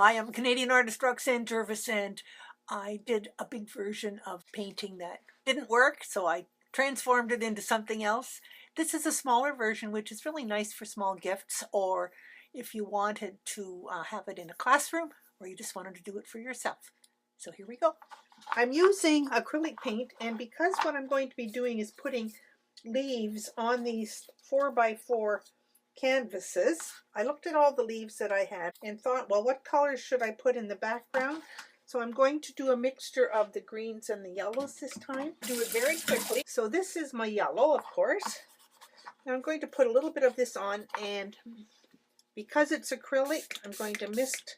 Hi, I'm Canadian artist Roxanne Jervis, and I did a big version of painting that didn't work, so I transformed it into something else. This is a smaller version, which is really nice for small gifts, or if you wanted to have it in a classroom, or you just wanted to do it for yourself. So here we go. I'm using acrylic paint, and because what I'm going to be doing is putting leaves on these 4x4 canvases, I looked at all the leaves that I had and thought, well, what colors should I put in the background? So I'm going to do a mixture of the greens and the yellows this time. Do it very quickly. So this is my yellow, of course. Now I'm going to put a little bit of this on, and because it's acrylic, I'm going to mist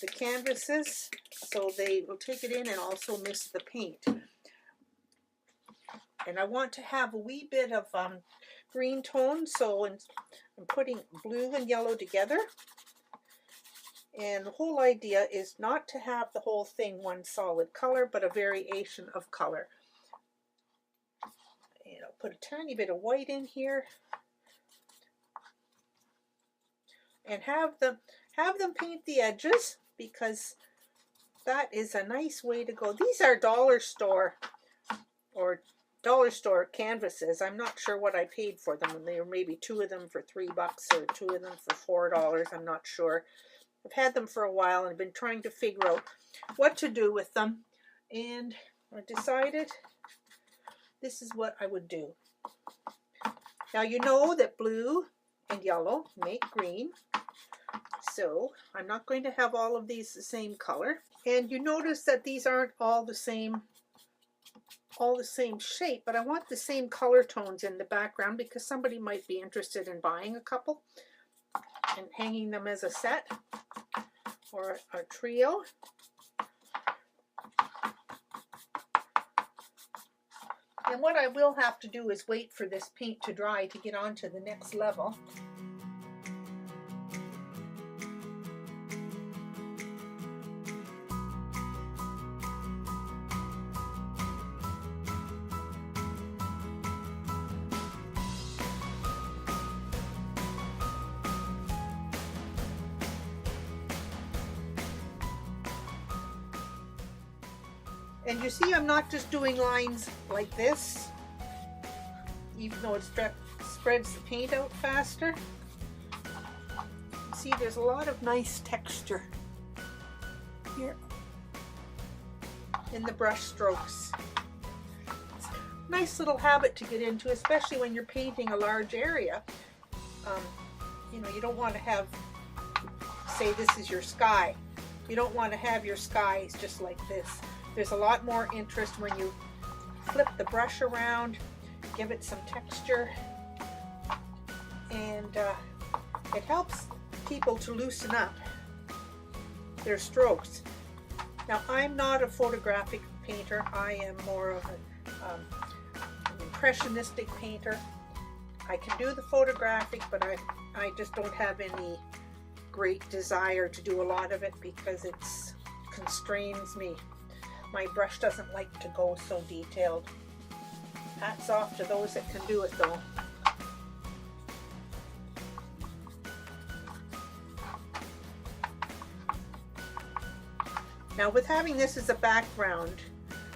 the canvases so they will take it in and also mist the paint. And I want to have a wee bit of green tone, so I'm putting blue and yellow together. And the whole idea is not to have the whole thing one solid color, but a variation of color. And I'll put a tiny bit of white in here. And have them paint the edges, because that is a nice way to go. These are dollar store canvases. I'm not sure what I paid for them. And there were maybe 2 of them for $3 or 2 of them for $4. I'm not sure. I've had them for a while and I've been trying to figure out what to do with them. And I decided this is what I would do. Now you know that blue and yellow make green. So I'm not going to have all of these the same color. And you notice that these aren't all the same shape, but I want the same color tones in the background because somebody might be interested in buying a couple and hanging them as a set or a trio. And what I will have to do is wait for this paint to dry to get on to the next level. And you see, I'm not just doing lines like this, even though it spreads the paint out faster. See, there's a lot of nice texture here in the brush strokes. It's a nice little habit to get into, especially when you're painting a large area. You know, you don't want to have, say this is your sky. You don't want to have your skies just like this. There's a lot more interest when you flip the brush around, give it some texture, and it helps people to loosen up their strokes. Now, I'm not a photographic painter. I am more of an impressionistic painter. I can do the photographic, but I just don't have any great desire to do a lot of it because it constrains me. My brush doesn't like to go so detailed. Hats off to those that can do it though. Now with having this as a background,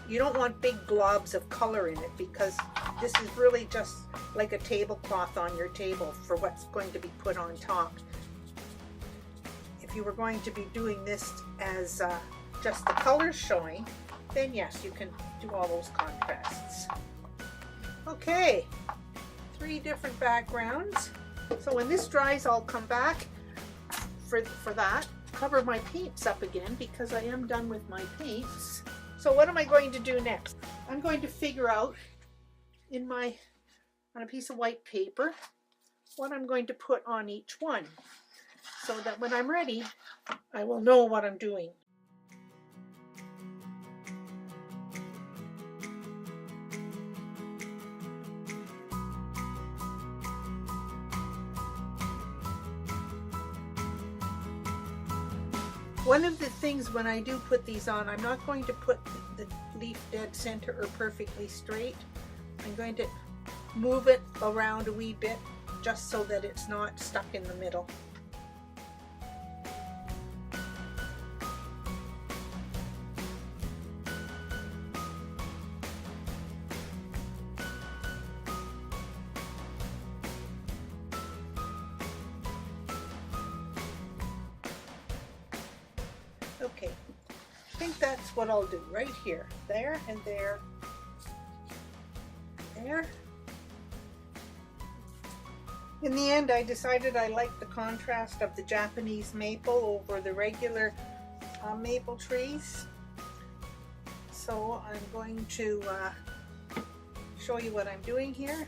you don't want big globs of color in it because this is really just like a tablecloth on your table for what's going to be put on top. If you were going to be doing this as just the colors showing, then yes, you can do all those contrasts. Okay, 3 different backgrounds. So when this dries, I'll come back for that, cover my paints up again because I am done with my paints. So what am I going to do next? I'm going to figure out on a piece of white paper what I'm going to put on each one, so that when I'm ready, I will know what I'm doing. One of the things when I do put these on, I'm not going to put the leaf dead center or perfectly straight. I'm going to move it around a wee bit just so that it's not stuck in the middle. think that's what I'll do right here. There and there. There. In the end, I decided I liked the contrast of the Japanese maple over the regular maple trees. So I'm going to show you what I'm doing here.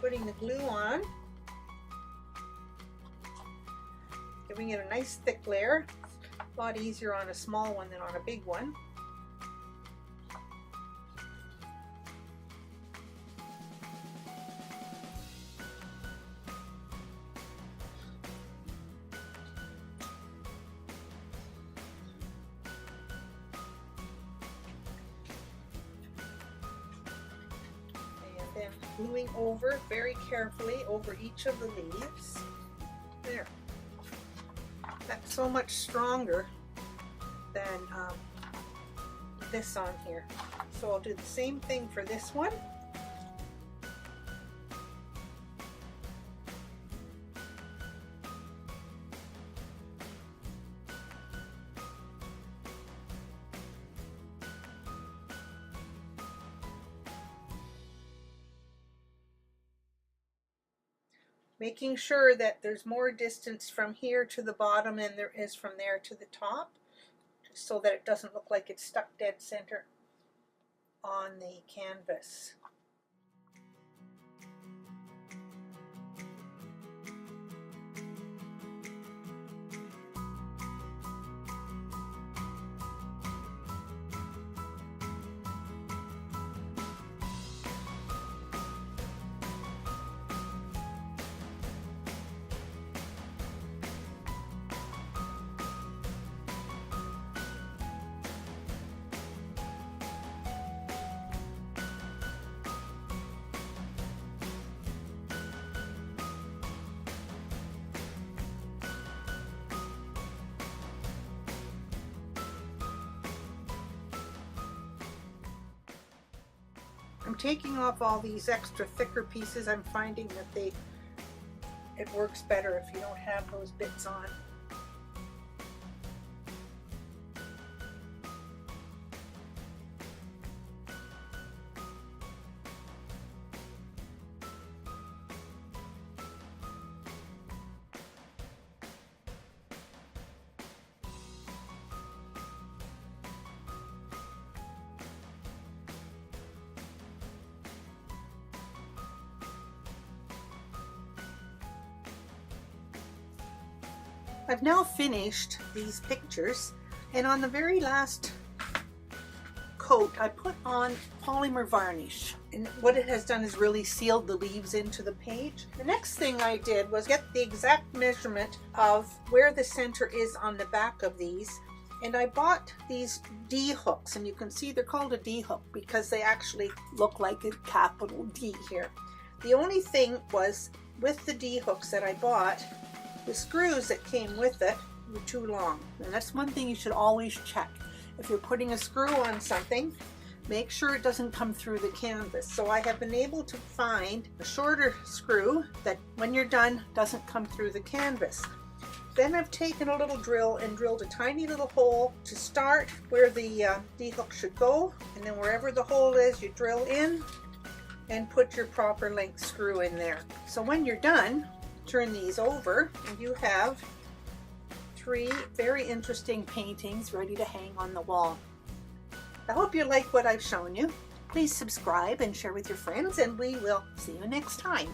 Putting the glue on. Giving it a nice thick layer. A lot easier on a small one than on a big one. Then gluing over very carefully over each of the leaves. There. That's so much stronger than this on here. So I'll do the same thing for this one. Making sure that there's more distance from here to the bottom than there is from there to the top, just so that it doesn't look like it's stuck dead center on the canvas. I'm taking off all these extra thicker pieces. I'm finding that it works better if you don't have those bits on. I've now finished these pictures, and on the very last coat I put on polymer varnish, and what it has done is really sealed the leaves into the page. The next thing I did was get the exact measurement of where the center is on the back of these, and I bought these D hooks, and you can see they're called a D hook because they actually look like a capital D here. The only thing was, with the D hooks that I bought, the screws that came with it were too long. And that's one thing you should always check. If you're putting a screw on something, make sure it doesn't come through the canvas. So I have been able to find a shorter screw that, when you're done, doesn't come through the canvas. Then I've taken a little drill and drilled a tiny little hole to start where the D-hook should go, and then wherever the hole is, you drill in and put your proper length screw in there. So when you're done, turn these over and you have 3 very interesting paintings ready to hang on the wall. I hope you like what I've shown you. Please subscribe and share with your friends, and we will see you next time.